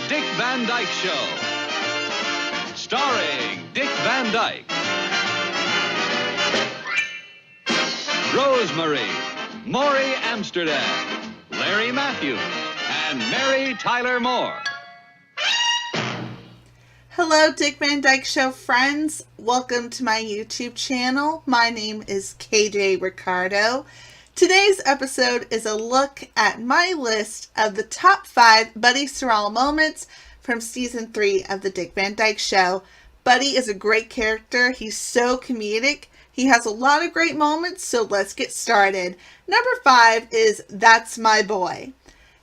Dick Van Dyke Show. Starring Dick Van Dyke, Rosemary, Maury Amsterdam, Larry Matthews, and Mary Tyler Moore. Hello, Dick Van Dyke Show friends. Welcome to my YouTube channel. My name is KJ Ricardo. Today's episode is a look at my list of the top 5 Buddy Sorrell moments from Season 3 of the Dick Van Dyke Show. Buddy is a great character. He's so comedic. He has a lot of great moments, so let's get started. Number 5 is That's My Boy.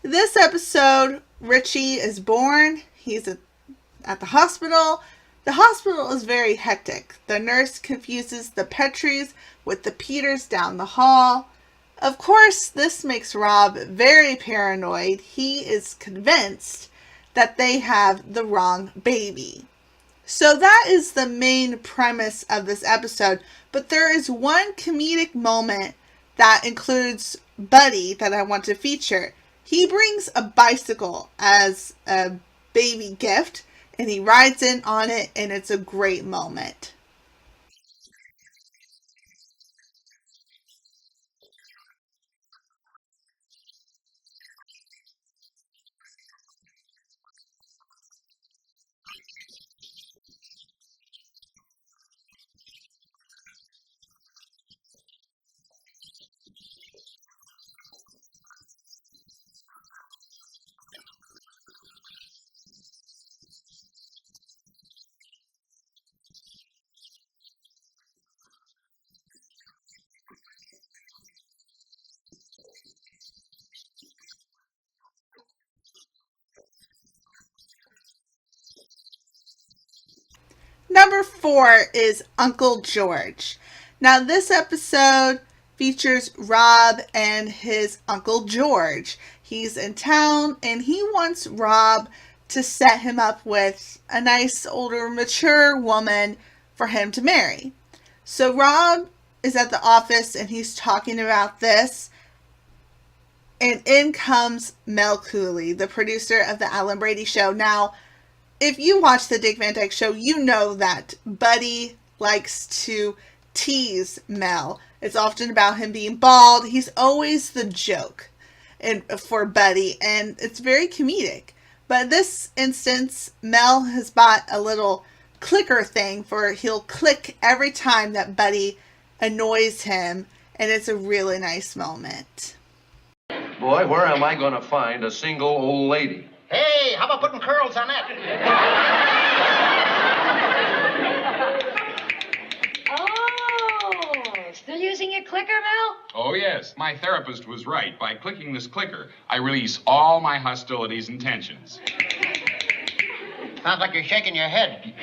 This episode, Richie is born. He's at the hospital. The hospital is very hectic. The nurse confuses the Petries with the Peters down the hall. Of course, this makes Rob very paranoid. He is convinced that they have the wrong baby. So that is the main premise of this episode. But there is one comedic moment that includes Buddy that I want to feature. He brings a bicycle as a baby gift, and he rides in on it, and it's a great moment. Number 4 is Uncle George. Now this episode features Rob and his Uncle George. He's in town and he wants Rob to set him up with a nice older mature woman for him to marry. So Rob is at the office and he's talking about this, and in comes Mel Cooley, the producer of the Brady Show. Now, if you watch the Dick Van Dyke Show, you know that Buddy likes to tease Mel. It's often about him being bald. He's always the joke for Buddy, and it's very comedic. But in this instance, Mel has bought a little clicker thing for he'll click every time that Buddy annoys him, and it's a really nice moment. Boy, where am I going to find a single old lady? Hey, how about putting curls on that? Oh, still using your clicker, Mel? Oh, yes. My therapist was right. By clicking this clicker, I release all my hostilities and tensions. Sounds like you're shaking your head.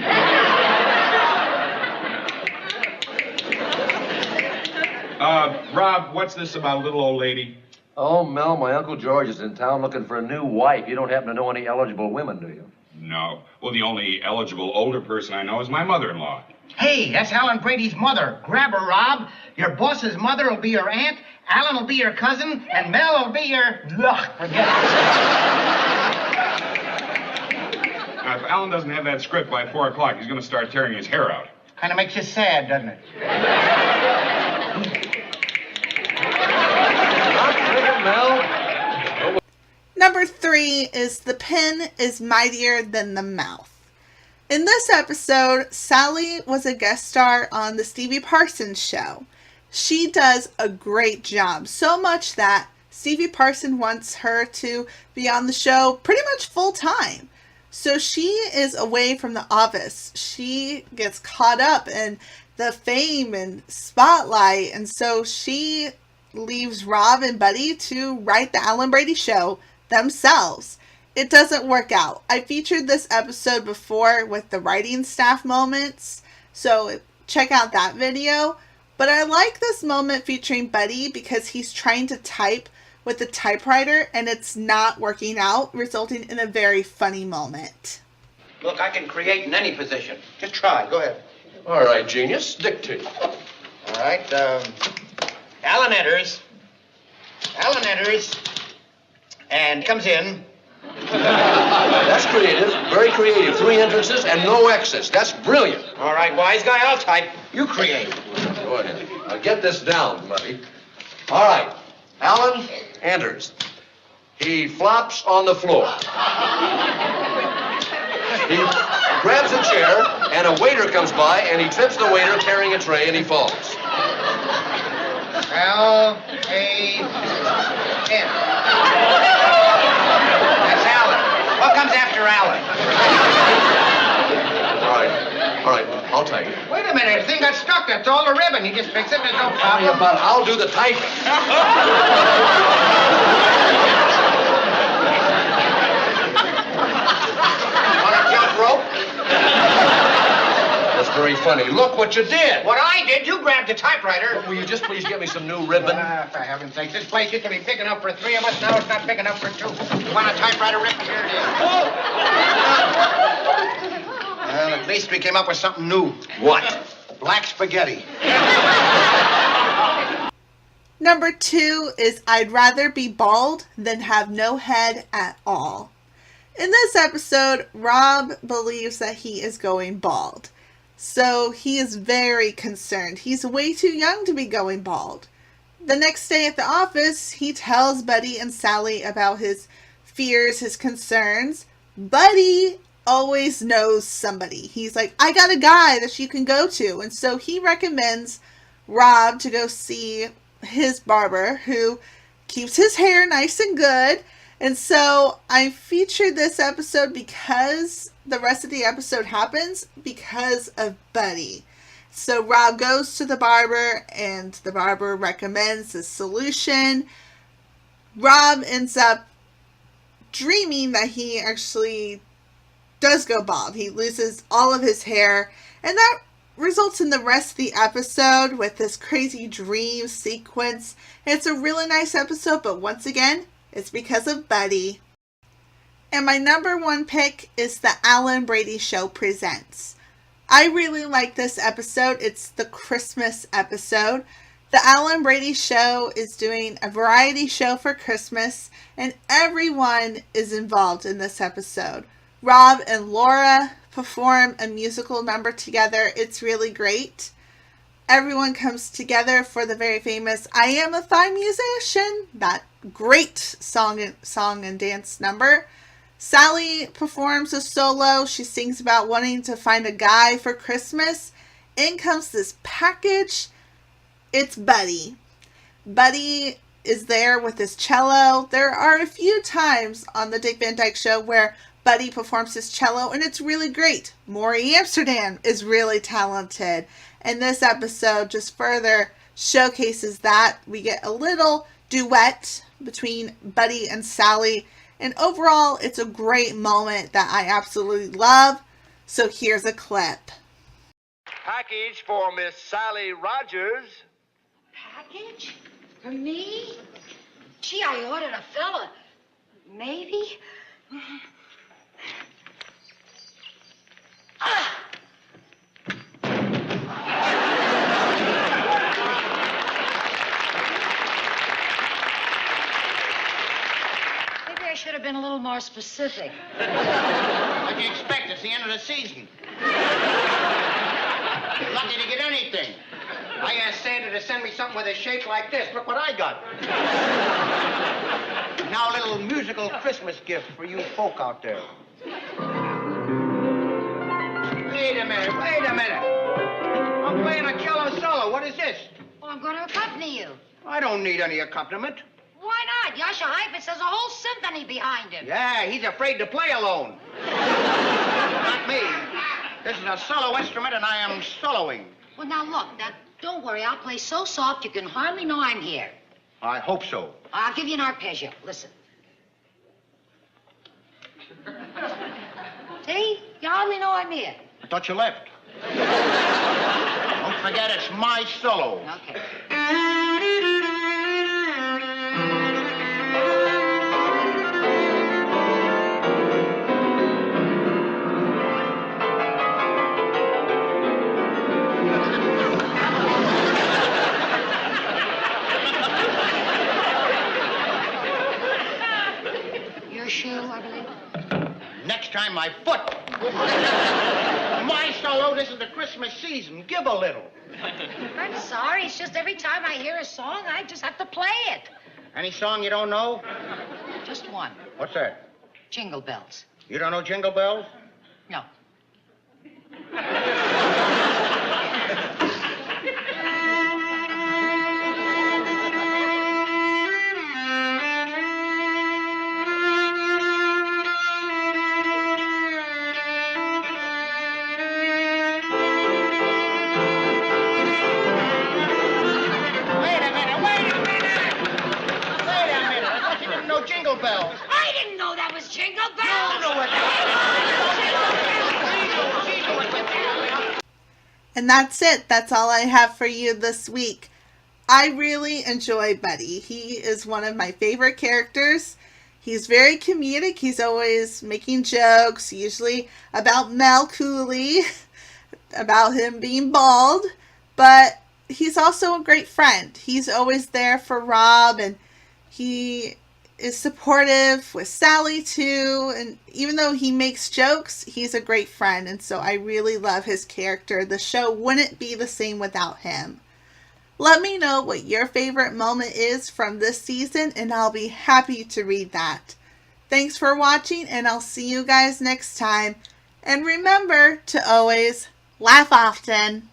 Rob, what's this about a little old lady? Oh, Mel, my Uncle George is in town looking for a new wife. You don't happen to know any eligible women, do you? No. Well, the only eligible older person I know is my mother-in-law. Hey, that's Alan Brady's mother. Grab her, Rob. Your boss's mother will be your aunt, Alan will be your cousin, and Mel will be your... Ugh, forget it. Now, if Alan doesn't have that script by 4 o'clock, he's going to start tearing his hair out. Kind of makes you sad, doesn't it? Number 3 is The Pen is Mightier Than the Mouth. In this episode, Sally was a guest star on the Stevie Parsons show. She does a great job, so much that Stevie Parsons wants her to be on the show pretty much full time. So she is away from the office. She gets caught up in the fame and spotlight, and so she leaves Rob and Buddy to write the Brady Show themselves. It doesn't work out. I featured this episode before with the writing staff moments, so check out that video. But I like this moment featuring Buddy because he's trying to type with the typewriter and it's not working out, resulting in a very funny moment. Look, I can create in any position. Just try. Go ahead. All right, genius, dictate. All right, Alan enters. And comes in. That's creative, very creative. 3 entrances and no exits. That's brilliant. All right, wise guy, I'll type. You create. Go ahead. Now get this down, buddy. All right. Alan enters. He flops on the floor. He grabs a chair, and a waiter comes by, and he trips the waiter carrying a tray, and he falls. L-A-N. That's Alan. What comes after Alan? All right, I'll type it. Wait a minute, the thing got stuck. That's all the ribbon. You just fix it, there's no Sorry problem. about it. I'll do the typing. Want to jump rope? That's very funny. Look what you did. What I did, you grabbed the typewriter. Will you just please get me some new ribbon? For heaven's sake, this place used to be big enough for 3 of us. Now it's not big enough for 2. You want a typewriter ribbon? Here it is. Well, at least we came up with something new. What? Black spaghetti. Number 2 is I'd rather be bald than have no head at all. In this episode, Rob believes that he is going bald. So he is very concerned. He's way too young to be going bald. The next day at the office, he tells Buddy and Sally about his fears, his concerns. Buddy always knows somebody. He's like, I got a guy that you can go to. And so he recommends Rob to go see his barber, who keeps his hair nice and good. And so I featured this episode because the rest of the episode happens because of Buddy. So Rob goes to the barber and the barber recommends a solution. Rob ends up dreaming that he actually does go bald. He loses all of his hair, and that results in the rest of the episode with this crazy dream sequence. It's a really nice episode, but once again, it's because of Buddy. And my number 1 pick is the Alan Brady Show Presents. I really like this episode. It's the Christmas episode. The Alan Brady Show is doing a variety show for Christmas, and everyone is involved in this episode. Rob and Laura perform a musical number together. It's really great. Everyone comes together for the very famous I Am a Fine Musician, that great song and dance number. Sally performs a solo. She sings about wanting to find a guy for Christmas. In comes this package. It's Buddy. Buddy is there with his cello. There are a few times on the Dick Van Dyke Show where Buddy performs his cello, and it's really great. Maury Amsterdam is really talented. And this episode just further showcases that. We get a little duet between Buddy and Sally. And overall, it's a great moment that I absolutely love. So here's a clip. Package for Miss Sally Rogers. Package? For me? Gee, I ordered a fella. Maybe? Maybe I should have been a little more specific. What do you expect? It's the end of the season. You're lucky to get anything. I asked Santa to send me something with a shape like this. Look what I got. Now a little musical Christmas gift for you folk out there. Wait a minute. I'm playing a cello solo. What is this? Well, I'm going to accompany you. I don't need any accompaniment. Why not? Yasha Heifetz has a whole symphony behind him. Yeah, he's afraid to play alone. Not me. This is a solo instrument, and I am soloing. Well, now look, don't worry. I'll play so soft you can hardly know I'm here. I hope so. I'll give you an arpeggio. Listen. See? You hardly know I'm here. I thought you left. Don't forget, it's my solo. Okay. shoe, I believe. Next time, my foot. My solo, this is the Christmas season. Give a little. I'm sorry. It's just every time I hear a song, I just have to play it. Any song you don't know? Just one. What's that? Jingle Bells. You don't know Jingle Bells? No. Jingle Bells. I didn't know that was Jingle Bells. And that's it. That's all I have for you this week. I really enjoy Buddy. He is one of my favorite characters. He's very comedic. He's always making jokes, usually about Mel Cooley, about him being bald. But he's also a great friend. He's always there for Rob, and he is supportive with Sally too, and even though he makes jokes, he's a great friend, and so I really love his character. The show wouldn't be the same without him. Let me know what your favorite moment is from this season, and I'll be happy to read that. Thanks for watching, and I'll see you guys next time. And remember to always laugh often.